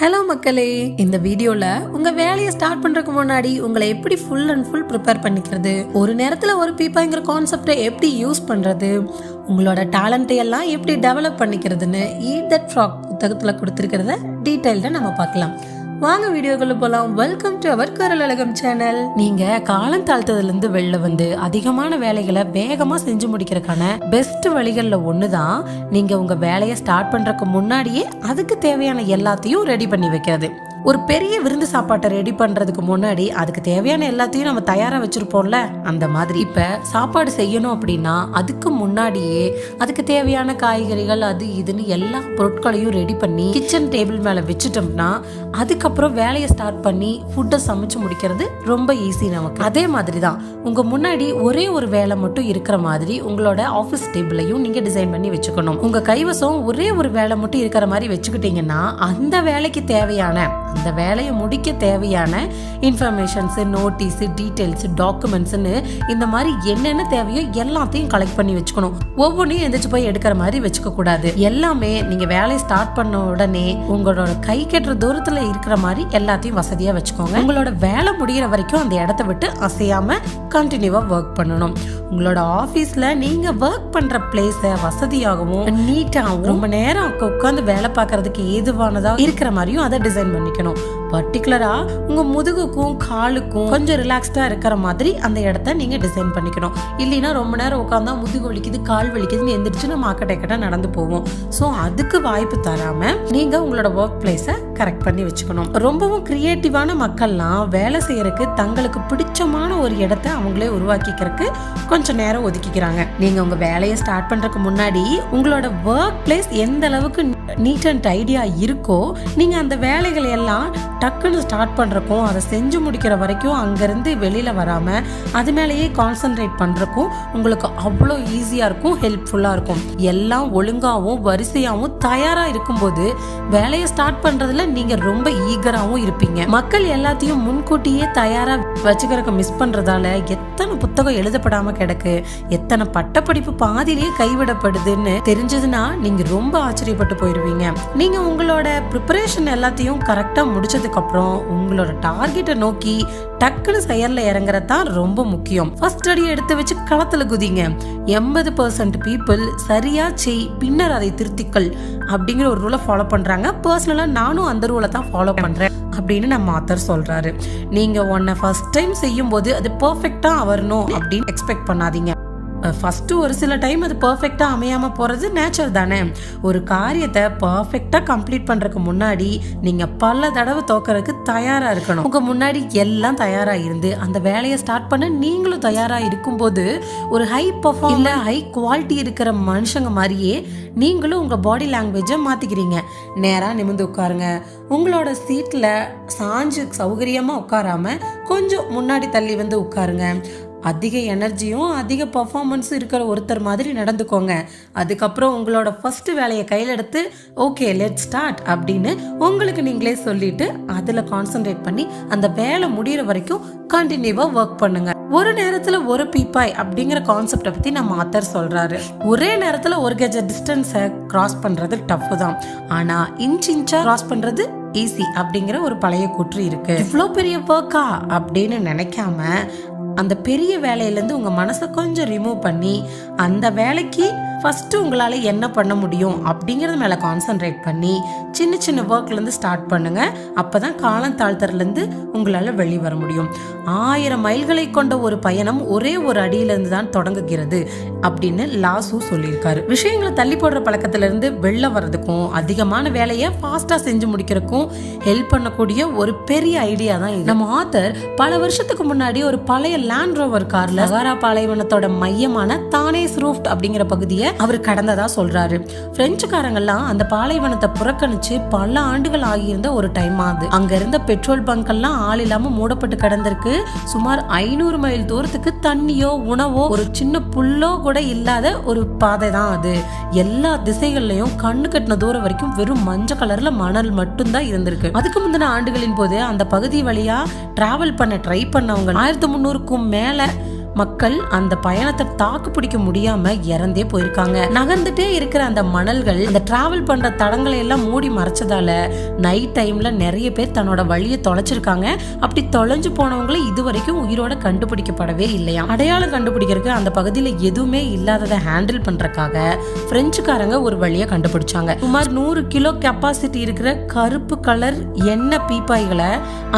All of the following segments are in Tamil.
ஹலோ மக்களே, இந்த வீடியோல உங்க வேலையை ஸ்டார்ட் பண்றதுக்கு முன்னாடி உங்களை எப்படி ஃபுல் அண்ட் ஃபுல் ப்ரிப்பேர் பண்ணிக்கிறது, ஒரு நேரத்துல ஒரு பீப்பாங்கிற கான்செப்டை எப்படி யூஸ் பண்றது, உங்களோட டேலண்ட்டை எல்லாம் எப்படி டெவலப் பண்ணிக்கிறதுன்னு ஈட் தட் ஃப்ராக் புத்தகத்துல கொடுத்திருக்கிறத டீடைல்டா நம்ம பார்க்கலாம். வாங்க வீடியோக்குள்ள போலாம். வெல்கம் டு அவர் குரல் உலகம் சேனல். நீங்க காலம் தாழ்த்ததுல இருந்து வெளில வந்து அதிகமான வேலைகளை வேகமா செஞ்சு முடிக்கிறதுக்கான பெஸ்ட் வழிகள்ல ஒண்ணுதான் நீங்க உங்க வேலையை ஸ்டார்ட் பண்றதுக்கு முன்னாடியே அதுக்கு தேவையான எல்லாத்தையும் ரெடி பண்ணி வைக்கிறது. ஒரு பெரிய விருந்து சாப்பாட்டை ரெடி பண்றதுக்கு முன்னாடி அதுக்கு தேவையான எல்லாத்தையும் நம்ம தயாரா வச்சிருப்போம்ல, அந்த மாதிரி இப்ப சாப்பாடு செய்யணும் அப்படின்னா அதுக்கு முன்னாடியே அதுக்கு தேவையான காய்கறிகள் அது இதுன்னு எல்லா பொருட்களையும் ரெடி பண்ணி கிச்சன் டேபிள் மேல வச்சுட்டோம்னா அதுக்கப்புறம் வேலையை ஸ்டார்ட் பண்ணி ஃபுட்டை சமைச்சு முடிக்கிறது ரொம்ப ஈஸி நமக்கு. அதே மாதிரி தான் உங்க முன்னாடி ஒரே ஒரு வேலை மட்டும் இருக்கிற மாதிரி உங்களோட ஆஃபீஸ் டேபிளையும் நீங்க டிசைன் பண்ணி வச்சுக்கணும். உங்க கைவசம் ஒரே ஒரு வேலை மட்டும் இருக்கிற மாதிரி வச்சுக்கிட்டீங்கன்னா அந்த வேலைக்கு தேவையான அந்த வேலையை முடிக்க தேவையான இன்ஃபர்மேஷன்ஸ், நோட்டீஸ், டீடைல்ஸ், டாக்குமெண்ட்ஸ்னு இந்த மாதிரி என்னென்ன தேவையோ எல்லாத்தையும் கலெக்ட் பண்ணி வச்சுக்கணும். ஒவ்வொன்றையும் எந்திரிச்சு போய் எடுக்கிற மாதிரி வச்சுக்க கூடாது. எல்லாமே நீங்க வேலையை ஸ்டார்ட் பண்ண உடனே உங்களோட கை கட்டுற தூரத்துல இருக்கிற மாதிரி எல்லாத்தையும் வசதியா வச்சுக்கோங்க. உங்களோட வேலை முடிகிற வரைக்கும் அந்த இடத்த விட்டு அசையாம கண்டினியூவா ஒர்க் பண்ணணும். உங்களோட ஆபீஸ்ல நீங்க ஒர்க் பண்ற பிளேஸ வசதியாகவும் நீட்டாகவும் ரொம்ப நேரம் உட்காந்து வேலை பார்க்கறதுக்கு ஏதுவானதா இருக்கிற மாதிரியும் அதை டிசைன் பண்ணிக்கணும். பர்டிகுலரா உங்க முதுகுக்கும் காலுக்கும் கொஞ்சம் ரிலாக்ஸ்டா இருக்கிற மாதிரி அந்த இடத்த நீங்க டிசைன் பண்ணிக்கணும். இல்லைன்னா ரொம்ப நேரம் உட்காந்தா முதுகு வலிக்குது, கால் வலிக்குதுன்னு எந்திரிச்சு நம்ம அக்கட்டை நடந்து போவோம். ஸோ அதுக்கு வாய்ப்பு தராம நீங்க உங்களோட ஒர்க் பிளேஸை கரெக்ட் பண்ணி வச்சுக்கணும். ரொம்பவும் கிரியேட்டிவான மக்கள்லாம் வேலை செய்யறதுக்கு தங்களுக்கு பிடிச்சமான ஒரு இடத்த அவங்களே உருவாக்கிக்கிறதுக்கு கொஞ்சம் நேரம் ஒதுக்கிக்கிறாங்க. நீங்க உங்க வேலையை ஸ்டார்ட் பண்றதுக்கு முன்னாடி உங்களோட ஒர்க் பிளேஸ் எந்த அளவுக்கு நீட் அண்ட் ஐடியா இருக்கோ நீங்க அந்த வேலைகளை எல்லாம் டக்குன்னு ஸ்டார்ட் பண்றக்கும் அதை செஞ்சு முடிக்கிற வரைக்கும் அங்கிருந்து வெளியில வராம அது மேலேயே கான்சென்ட்ரேட் பண்றக்கும் உங்களுக்கு அவ்வளோ ஈஸியா இருக்கும், ஹெல்ப்ஃபுல்லா இருக்கும். எல்லாம் ஒழுங்காவும் வரிசையாவும் தயாரா இருக்கும்போது வேலையை ஸ்டார்ட் பண்றதுல நீங்க ரொம்ப ஈகராவும் இருப்பீங்க. மக்கள் எல்லாத்தையும் முன்கூட்டியே தயாரா வச்சுக்கிறக்க மிஸ் பண்றதால எத்தனை புத்தகம் எழுதப்படாம கிடக்கு, எத்தனை பட்டப்படிப்பு பாதியிலேயே கைவிடப்படுதுன்னு தெரிஞ்சதுன்னா நீங்க ரொம்ப ஆச்சரியப்பட்டு போயிருவீங்க. நீங்க உங்களோட ப்ரிப்பரேஷன் எல்லாத்தையும் கரெக்டா முடிச்சதுக்கு அப்புறம் உங்களோட டார்கெட்டை நோக்கி டக்குன்னு செயல்ல இறங்குறது தான் ரொம்ப முக்கியம். ஃபர்ஸ்ட் அடி எடுத்து வச்சு களத்துல குதிங்க. 80% பீப்புள் சரியா செய் பின்னர் அதை திருத்திக்கல் அப்படிங்கிற ஒரு ரூலை ஃபாலோ பண்றாங்க. பர்சனலா நானும் அந்த ரூலை தான் ஃபாலோ பண்றேன் அப்படின்னு நம்ம ஆத்தர் சொல்றாரு. நீங்க ஒன்ன ஃபர்ஸ்ட் டைம் செய்யும் போது அது பெர்ஃபெக்ட்டா வரணும் அப்படின்னு எக்ஸ்பெக்ட் பண்ணாதீங்க. ஃபர்ஸ்ட் ஒரு சில டைம் அது பர்ஃபெக்டா அமையாம போறது நேச்சர் தானே. ஒரு காரியத்தை பர்ஃபெக்டா கம்ப்ளீட் பண்றதுக்கு முன்னாடி நீங்க பல தடவை தோக்கறதுக்கு தயாரா இருக்கணும். உங்க முன்னாடி எல்லாம் தயாரா இருந்து அந்த வேலையை ஸ்டார்ட் பண்ண நீங்களும் தயாரா இருக்கும்போது ஒரு ஹை பர்ஃபார்ம் இல்ல ஹை குவாலிட்டி இருக்கிற மனுஷங்க மாதிரியே நீங்களும் உங்க பாடி லாங்குவேஜை மாத்திக்கிறீங்க. நேரா நிமிர்ந்து உட்காருங்க. உங்களோட சீட்ல சாஞ்சு சௌகரியமா உட்காராம கொஞ்சம் முன்னாடி தள்ளி வந்து உட்காருங்க. அதிக எனர்ஜியும் அதிக பர்ஃபார்மன்ஸும் இருக்கிற ஒருத்தர் மாதிரி நடந்துக்கோங்க. அதுக்கப்புறம் உங்களோட ஃபர்ஸ்ட் வேலையை கையில் எடுத்து ஓகே லெட்ஸ் ஸ்டார்ட் அப்படின்னு உங்களுக்கு நீங்களே சொல்லிட்டு அதில் கான்சென்ட்ரேட் பண்ணி அந்த வேலை முடிகிற வரைக்கும் கண்டினியூவாக ஒர்க் பண்ணுங்க. ஒரு நேரத்துல ஒரு பீப்பாய் அப்படிங்கிற கான்செப்டை பத்தி நம்ம ஆத்தர் சொல்றாரு. ஒரே நேரத்துல ஒரு கெஜ டிஸ்டன்ஸை கிராஸ் பண்றது டஃப் தான், ஆனா இன்ச்சா கிராஸ் பண்றது ஈஸி அப்படிங்கிற ஒரு பழைய கூற்று இருக்கு. இவ்வளோ பெரிய ஒர்க்கா அப்படின்னு நினைக்காம அந்த பெரிய வேலையிலேருந்து உங்கள் மனசை கொஞ்சம் ரிமூவ் பண்ணி அந்த வேலைக்கு ஃபஸ்ட்டு உங்களால் என்ன பண்ண முடியும் அப்படிங்கிறது மேலே கான்சென்ட்ரேட் பண்ணி சின்ன சின்ன ஒர்க்லேருந்து ஸ்டார்ட் பண்ணுங்கள். அப்போ தான் காலம் தாழ்த்தறதுலேருந்து உங்களால் வெளியே வர முடியும். 1000 மைல்களை கொண்ட ஒரு பயணம் ஒரே ஒரு அடியிலேருந்து தான் தொடங்குகிறது அப்படின்னு லாசு சொல்லியிருக்காரு. விஷயங்களை தள்ளி போடுற பழக்கத்திலேருந்து வெளில வர்றதுக்கும் அதிகமான வேலையை ஃபாஸ்ட்டாக செஞ்சு முடிக்கிறதுக்கும் ஹெல்ப் பண்ணக்கூடிய ஒரு பெரிய ஐடியா தான் இது. நம்ம ஆத்தர் பல வருஷத்துக்கு முன்னாடி ஒரு பழைய லேண்ட் ரோவர் கார்ல சகாரா பாலைவனத்தோட மையமான தானேஸ் ரூஃப்ட் அப்படிங்கிற பகுதியை அவர் கடந்ததா சொல்றாரு. பிரெஞ்சுக்காரங்கெல்லாம் அந்த பாலைவனத்தை புறக்கணிச்சு பல ஆண்டுகள் ஆகியிருந்த ஒரு டைம் ஆகுது. அங்க இருந்த பெட்ரோல் பங்க் எல்லாம் ஆள் இல்லாம மூடப்பட்டு கிடந்திருக்கு. சுமார் 500 மைல் தூரத்துக்கு தண்ணியோ உணவோ ஒரு சின்ன புல்லோ கூட இல்லாத ஒரு பாதை தான் அது. எல்லா திசைகள்லயும் கண்ணு கட்டின தூரம் வரைக்கும் வெறும் மஞ்சள் கலர்ல மணல் மட்டும்தான் இருந்திருக்கு. அதுக்கு முந்தின ஆண்டுகளின் போது அந்த பகுதி வழியா டிராவல் பண்ண ட்ரை பண்ணவங்க 1300க்கும் மேல மக்கள் அந்த பயணத்தை தாக்கு பிடிக்க முடியாம இறந்தே போயிருக்காங்க. நகர்ந்துட்டே இருக்கிற அந்த மணல்கள் அந்த டிராவல் பண்ற தடங்களை எல்லாம் மூடி மறைச்சதால நைட் டைம்ல நிறைய பேர் தன்னோட வழியை தொலைச்சிருக்காங்க. அப்படி தொலைஞ்சு போனவங்களை இதுவரைக்கும் உயிரோட கண்டுபிடிக்கப்படவே இல்லையா. அடையாளம் கண்டுபிடிக்கிறதுக்கு அந்த பகுதியில எதுவுமே இல்லாததை ஹேண்டில் பண்றதுக்காக பிரெஞ்சுக்காரங்க ஒரு வழியை கண்டுபிடிச்சாங்க. சுமார் 100 கிலோ கெப்பாசிட்டி இருக்கிற கருப்பு கலர் எண்ணெய் பீப்பாய்களை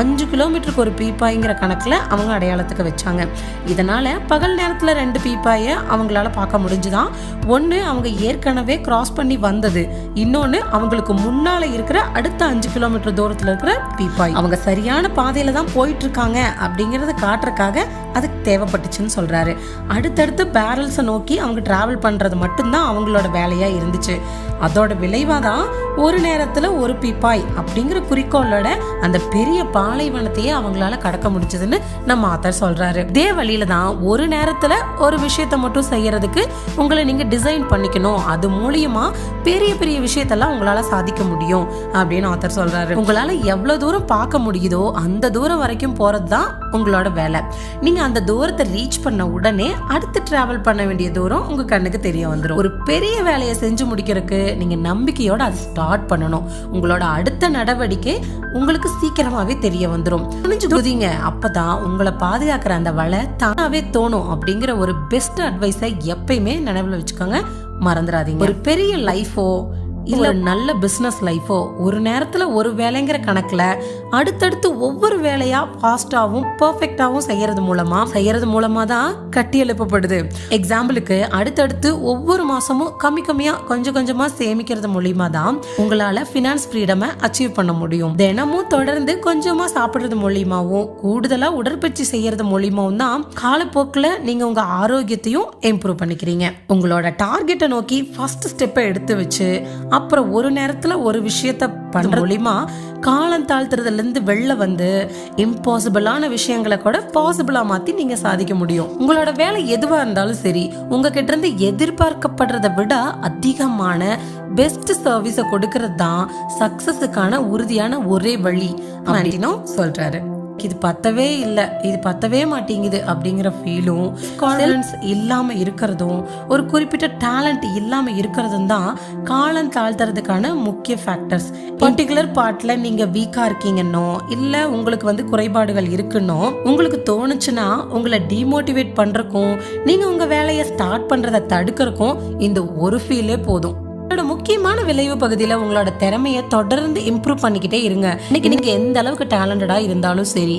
5 கிலோமீட்டருக்கு ஒரு பீப்பாய்ங்கிற கணக்குல அவங்க அடையாளத்துக்கு வச்சாங்க. இதனால பகல் நேரத்துல 2 பீப்பாய அவங்களால பார்க்க முடிஞ்சுதான். ஒன்னு அவங்க ஏற்கனவே கிராஸ் பண்ணி வந்தது, இன்னொன்னு அவங்களுக்கு முன்னால இருக்கிற அடுத்த 5 கிலோமீட்டர் தூரத்துல இருக்கிற பீப்பாய். அவங்க சரியான பாதையில தான் போயிட்டு இருக்காங்க அப்படிங்கறத காட்டுறதுக்காக அதுக்கு தேவைப்பட்டுச்சுன்னு சொல்றாரு. அடுத்தடுத்து பேரல்ஸை நோக்கி அவங்க டிராவல் பண்றது மட்டும்தான் அவங்களோட வேலையா இருந்துச்சு. அதோட விளைவாதான் ஒரு நேரத்துல ஒரு பீப்பாய் அப்படிங்கிற குறிக்கோளோட அந்த பெரிய பாலைவனத்தையே அவங்களால கடக்க முடிச்சதுன்னு நம்ம ஆத்தர் சொல்றாரு. இதே வழியில தான் ஒரு நேரத்துல ஒரு விஷயத்த மட்டும் செய்யறதுக்கு உங்களை நீங்க டிசைன் பண்ணிக்கணும். அது மூலியமா பெரிய பெரிய விஷயத்தெல்லாம் உங்களால சாதிக்க முடியும் அப்படின்னு ஆத்தர் சொல்றாரு. உங்களால எவ்வளவு தூரம் பார்க்க முடியுதோ அந்த தூரம் வரைக்கும் போறதுதான் உங்களோட வேலை. நீங்க அந்த தூரத்தை ரீச் பண்ண உடனே அடுத்து டிராவல் பண்ண வேண்டிய தூரம் உங்க கண்ணுக்கு தெரிய வந்துடும். ஒரு பெரிய வேலையை செஞ்சு முடிக்கிறதுக்கு நீங்க நம்பிக்கையோட அதை ஸ்டார்ட் பண்ணணும். உங்களோட அடுத்த நடவடிக்கை உங்களுக்கு சீக்கிரமாவே தெரிய வந்துடும். புரிஞ்சுக்குதீங்க, அப்பதான் உங்களை பாதுகாக்கிற அந்த வலை தானாவே தோணும் அப்படிங்கிற ஒரு பெஸ்ட் அட்வைஸை எப்பயுமே நினைவுல வச்சுக்கோங்க, மறந்துடாதீங்க. ஒரு பெரிய லைஃபோ இல்ல நல்ல பிசினஸ் லைஃபோ ஒரு நேரத்துல ஒரு வேலைங்கிற கணக்குல அடுத்தடுத்து ஒவ்வொரு வேலையா ஃபாஸ்டாவும் பெர்ஃபெக்டாவும் செய்யறது மூலமா தான் கட்டி எழுப்பப்படுது. எக்ஸாம்பிளுக்கு அடுத்தடுத்து ஒவ்வொரு மாசமும் கம்மியா கொஞ்சம் கொஞ்சமா சேமிக்கிறது மூலியமா தான் உங்களால பினான்ஸ் ஃப்ரீடமை அச்சீவ் பண்ண முடியும். தினமும் தொடர்ந்து கொஞ்சமா சாப்பிடுறது மூலியமாவும் கூடுதலா உடற்பயிற்சி செய்யறது மூலியமாவும் தான் காலப்போக்கில் நீங்க உங்க ஆரோக்கியத்தையும் இம்ப்ரூவ் பண்ணிக்கிறீங்க. உங்களோட டார்கெட்டை நோக்கி ஃபர்ஸ்ட் ஸ்டெப்பை எடுத்து வச்சு அப்புறம் ஒரு நேரத்துல ஒரு விஷயத்த பண்ற மூலியமா காலம் தாழ்த்துறதுல இருந்து வெளில வந்து இம்பாசிபிளான விஷயங்களை கூட பாசிபிளா மாத்தி நீங்க சாதிக்க முடியும். உங்களோட வேலை எதுவா இருந்தாலும் சரி, உங்ககிட்ட இருந்து எதிர்பார்க்கப்படுறதை விட அதிகமான பெஸ்ட் சர்வீஸ கொடுக்கறது தான் சக்சஸுக்கான உறுதியான ஒரே வழி அப்படின்னு சொல்றாரு. இது பத்தவே இல்லை, இது பத்தவே மாட்டேங்குது அப்படிங்கிற ஃபீலும், கான்ஃபிடன்ஸ் இல்லாம இருக்கிறதும், ஒரு குறிப்பிட்ட டேலண்ட் இல்லாம இருக்கிறதும் தான் காலம் தாழ்த்துறதுக்கான முக்கிய ஃபேக்டர்ஸ். பர்டிகுலர் பார்ட்ல நீங்க வீக்கா இருக்கீங்கன்னோ இல்ல உங்களுக்கு குறைபாடுகள் இருக்குன்னோ உங்களுக்கு தோணுச்சுன்னா உங்களை டிமோட்டிவேட் பண்றதுக்கும் நீங்க உங்க வேலையை ஸ்டார்ட் பண்றதை தடுக்கிறதுக்கும் இந்த ஒரு ஃபீலே போதும். முக்கியமான விளைவு பகுதியில உங்களோட திறமையை தொடர்ந்து இம்ப்ரூவ் பண்ணிக்கிட்டே இருங்க. இன்னைக்கு நீங்க எந்த அளவுக்கு டேலண்டடா இருந்தாலும் சரி,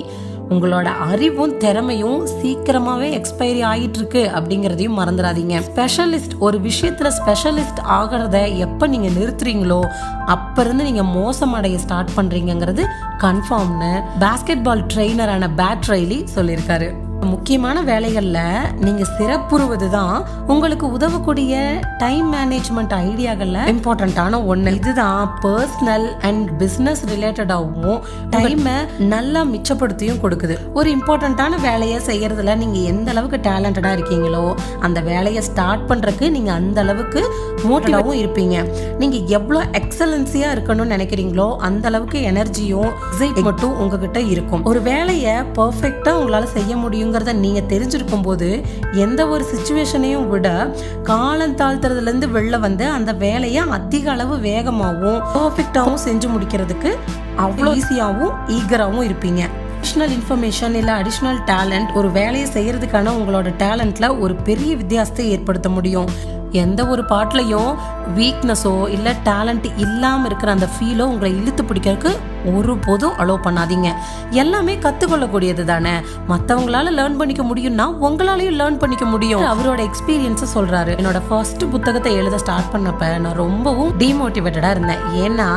உங்களோட அறிவும் திறமையும் சீக்கிரமாவே எக்ஸ்பைரி ஆகிட்டு இருக்கு அப்படிங்கறதையும் மறந்துடாதீங்க. ஸ்பெஷலிஸ்ட் ஒரு விஷயத்துல ஸ்பெஷலிஸ்ட் ஆகிறத எப்ப நீங்க நிறுத்துறீங்களோ அப்ப இருந்து நீங்க மோசமடைய ஸ்டார்ட் பண்றீங்கிறது கன்ஃபார்ம்னு பாஸ்கெட் பால் ட்ரெயினரான பேட் ரைலி சொல்லியிருக்காரு. முக்கியமான வேலைகள்ல நீங்க சிறப்புறுவதுதான் உங்களுக்கு உதவக்கூடிய டைம் மேனேஜ்மெண்ட் ஐடியாக்கள்ல இம்பார்ட்டன்டான ஒண்ணு. இதுதான் பர்சனல் அண்ட் பிசினஸ் ரிலேட்டடாகவும் டைமை நல்லா மிச்சப்படுத்தியும் கொடுக்குது. ஒரு இம்பார்ட்டன்டான வேலையை செய்யறதுல நீங்க எந்த அளவுக்கு டேலண்டடா இருக்கீங்களோ அந்த வேலையை ஸ்டார்ட் பண்றதுக்கு நீங்க அந்த அளவுக்கு மோட்டிவாவும் இருப்பீங்க. நீங்க எவ்வளவு எக்ஸலன்சியா இருக்கணும்னு நினைக்கிறீங்களோ அந்த அளவுக்கு எனர்ஜியும் மட்டும் உங்ககிட்ட இருக்கும். ஒரு வேலையை பெர்ஃபெக்ட்டா உங்களால செய்ய முடியும் நீங்க தெரிஞ்சிருக்கும் போது எந்த ஒரு சிச்சுவேஷனையும் விட காலம் தாழ்த்துறதுல இருந்து வெளில வந்து அந்த வேலையை அதிக அளவு வேகமாகவும் பெர்ஃபெக்டாவும் செஞ்சு முடிக்கிறதுக்கு அவ்வளவு ஈஸியாவும் ஈகராவும் இருப்பீங்க. அடிஷனல் இன்ஃபர்மேஷன் இல்ல அடிஷனல் டேலண்ட் ஒரு வேலையை செய்யறதுக்கான உங்களோட டேலண்ட்ல ஒரு பெரிய வித்தியாசத்தை ஏற்படுத்த முடியும். எந்த ஒரு பாட்லையும் வீக்னஸோ இல்ல டேலண்ட் இல்லாம இருக்கிற அந்த ஃபீலோ உங்களை இழுத்து பிடிக்கிறதுக்கு ஒருபோதும் அலோவ் பண்ணாதீங்க. எல்லாமே கத்துக்கொள்ளக்கூடியது தானே. மற்றவங்களால லேர்ன் பண்ணிக்க முடியும்னா உங்களாலையும் லேர்ன் பண்ணிக்க முடியும். அவரோட எக்ஸ்பீரியன்ஸை சொல்றாரு. என்னோட ஃபர்ஸ்ட் புத்தகத்தை எழுத ஸ்டார்ட் பண்ணப்ப நான் ரொம்பவும் டிமோட்டிவேட்டடா இருந்தேன். ஏன்னா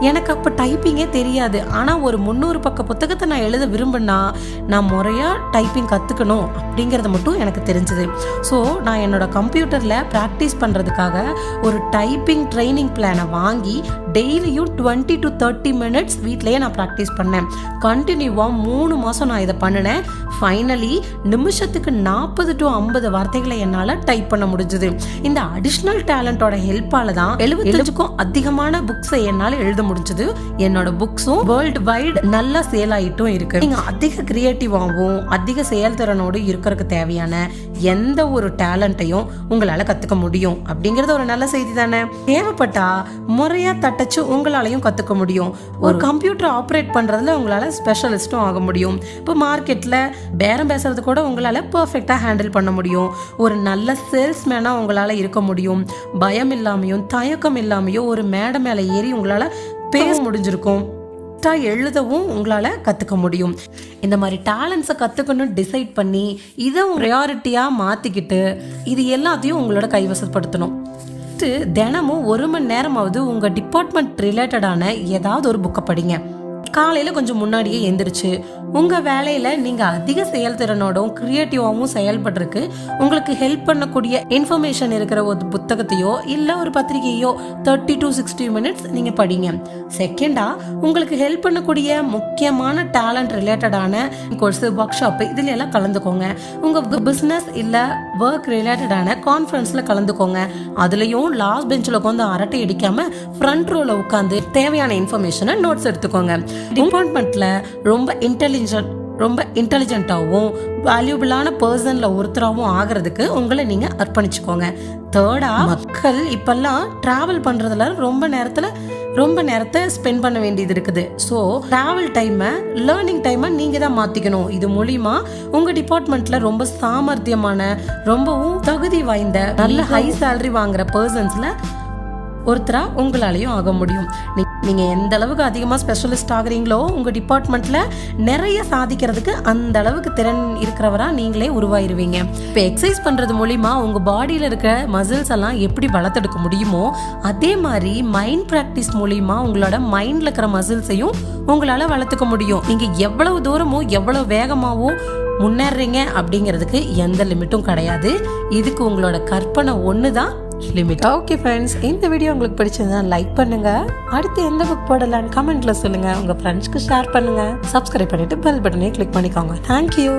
எனக்கு அப்ப டைப்பிங்கே தெரியாது. ஆனா ஒரு 300 பக்க புத்தகத்தை நான் எழுத விரும்பினா நான் முறையா டைப்பிங் கத்துக்கணும் அப்படிங்கறது மட்டும் எனக்கு தெரிஞ்சது. ஸோ நான் என்னோட கம்ப்யூட்டர்ல பிராக்டிஸ் பண்றதுக்காக ஒரு டைப்பிங் ட்ரைனிங் பிளானை வாங்கி டெய்லியும் 20 to 30 minutes வீட்டில் வீட்டிலேயே நான் ப்ராக்டிஸ் பண்ணேன். கண்டினியூவாக 3 மாதம் நான் இதை பண்ணினேன். ஃபைனலி நிமிஷத்துக்கு 40 to 50 வார்த்தைகளை என்னால் டைப் பண்ண முடிஞ்சது. இந்த அடிஷ்னல் டேலண்டோட ஹெல்ப்பால தான் 70க்கும் அதிகமான புக்ஸை என்னால் எழுத முடிஞ்சது. என்னோட புக்ஸும் வேர்ல்டு வைடு நல்லா சேல் ஆகிட்டும் இருக்கு. நீங்கள் அதிக கிரியேட்டிவாகவும் அதிக செயல்திறனோடு இருக்கிறதுக்கு தேவையான எந்த ஒரு டேலண்ட்டையும் உங்களால் கற்றுக்க முடியும் அப்படிங்கிறது ஒரு நல்ல செய்தி தானே. தேவைப்பட்டா முறையாக தட்டச்சு உங்களாலையும் கற்றுக்க முடியும். ஒரு கம்ப்யூட்டர் ஆப்ரேட் பண்ணுறதுல உங்களால் ஸ்பெஷலிஸ்ட்டும் ஆக முடியும். இப்போ மார்க்கெட்டில் பேரம் பேசுறது கூட உங்களால் பர்ஃபெக்டாக ஹேண்டில் பண்ண முடியும். ஒரு நல்ல சேல்ஸ்மேனாக உங்களால் இருக்க முடியும். பயம் இல்லாமையும் தயக்கம் இல்லாமையும் ஒரு மேடை மேலே ஏறி உங்களால் பேச முடிஞ்சிருக்கும். எழுதவும் உங்களால் கற்றுக்க முடியும். இந்த மாதிரி டேலண்ட்ஸை கற்றுக்கணும்னு டிசைட் பண்ணி இதை ப்ரையாரிட்டியாக மாற்றிக்கிட்டு இது எல்லாத்தையும் உங்களோட கைவசப்படுத்தணும். தினமும் 1 மணி நேரமாவது உங்கள் டிபார்ட்மெண்ட் ரிலேட்டடான ஏதாவது ஒரு புக்கை படிங்க. காலையில் கொஞ்சம் முன்னாடியே எந்திரிச்சு உங்கள் வேலையில் நீங்கள் அதிக செயல்திறனோடும் க்ரியேட்டிவாகவும் செயல்படுறதுக்கு உங்களுக்கு ஹெல்ப் பண்ணக்கூடிய இன்ஃபர்மேஷன் இருக்கிற ஒரு புத்தகத்தையோ இல்லை ஒரு பத்திரிகையோ 30 to 60 minutes நீங்கள் படிங்க. செகண்டாக உங்களுக்கு ஹெல்ப் பண்ணக்கூடிய முக்கியமான டேலண்ட் ரிலேட்டடான கோர்ஸு, ஒர்க் ஷாப்பு இதில் எல்லாம் கலந்துக்கோங்க. உங்கள் பிஸ்னஸ் இல்லை ஒர்க் ரிலேட்டடான கான்ஃபரன்ஸில் கலந்துக்கோங்க. அதுலேயும் லாஸ்ட் பெஞ்சில் உட்காந்து அரட்டை அடிக்காமல் ஃப்ரண்ட் ரோவில் உட்காந்து தேவையான இன்ஃபர்மேஷனை நோட்ஸ் எடுத்துக்கோங்க. டிபார்ட்மெண்ட்டில் ரொம்ப இன்டெலிஜென்ட்டாகவும் வேல்யூபிளான பர்சனில் ஒருத்தராகவும் ஆகிறதுக்கு உங்களை நீங்கள் அர்ப்பணிச்சுக்கோங்க. தேர்டாக மக்கள் இப்போல்லாம் ட்ராவல் பண்ணுறதுல ரொம்ப நேரத்தை ஸ்பெண்ட் பண்ண வேண்டியது இருக்குது. ஸோ ட்ராவல் டைமை லேர்னிங் டைமை நீங்கள் தான் மாற்றிக்கணும். இது மூலிமா உங்கள் டிபார்ட்மெண்ட்டில் ரொம்ப சாமர்த்தியமான ரொம்பவும் தகுதி வாய்ந்த நல்ல ஹை சேலரி வாங்குகிற பர்சன்ஸில் ஒருத்தராக உங்களாலையும் ஆக முடியும். நீங்கள் எந்த அளவுக்கு அதிகமாக ஸ்பெஷலிஸ்ட் ஆகுறீங்களோ உங்கள் டிபார்ட்மெண்ட்டில் நிறைய சாதிக்கிறதுக்கு அந்த அளவுக்கு திறன் இருக்கிறவராக நீங்களே உருவாயிருவீங்க. இப்போ எக்ஸசைஸ் பண்ணுறது மூலிமா உங்கள் பாடியில் இருக்கிற மசில்ஸ் எல்லாம் எப்படி வளர்த்தெடுக்க முடியுமோ அதே மாதிரி மைண்ட் ப்ராக்டிஸ் மூலிமா உங்களோட மைண்டில் இருக்கிற மசில்ஸையும் உங்களால் வளர்த்துக்க முடியும். நீங்கள் எவ்வளவு தூரமோ எவ்வளோ வேகமாகவோ முன்னேறீங்க அப்படிங்கிறதுக்கு எந்த லிமிட்டும் கிடையாது. இதுக்கு உங்களோட கற்பனை ஒன்று தான் லிமிட். ஓகே ஃப்ரெண்ட்ஸ், இந்த வீடியோ உங்களுக்கு பிடிச்சிருந்தா லைக் பண்ணுங்க. அடுத்து எந்த புக் போடலான்னு கமெண்ட்ல சொல்லுங்க. உங்க ஃப்ரெண்ட்ஸ்க்கு ஷேர் பண்ணுங்க. சப்ஸ்கிரைப் பண்ணிட்டு பெல் பட்டனை கிளிக் பண்ணிக்கோங்க. தேங்க்யூ.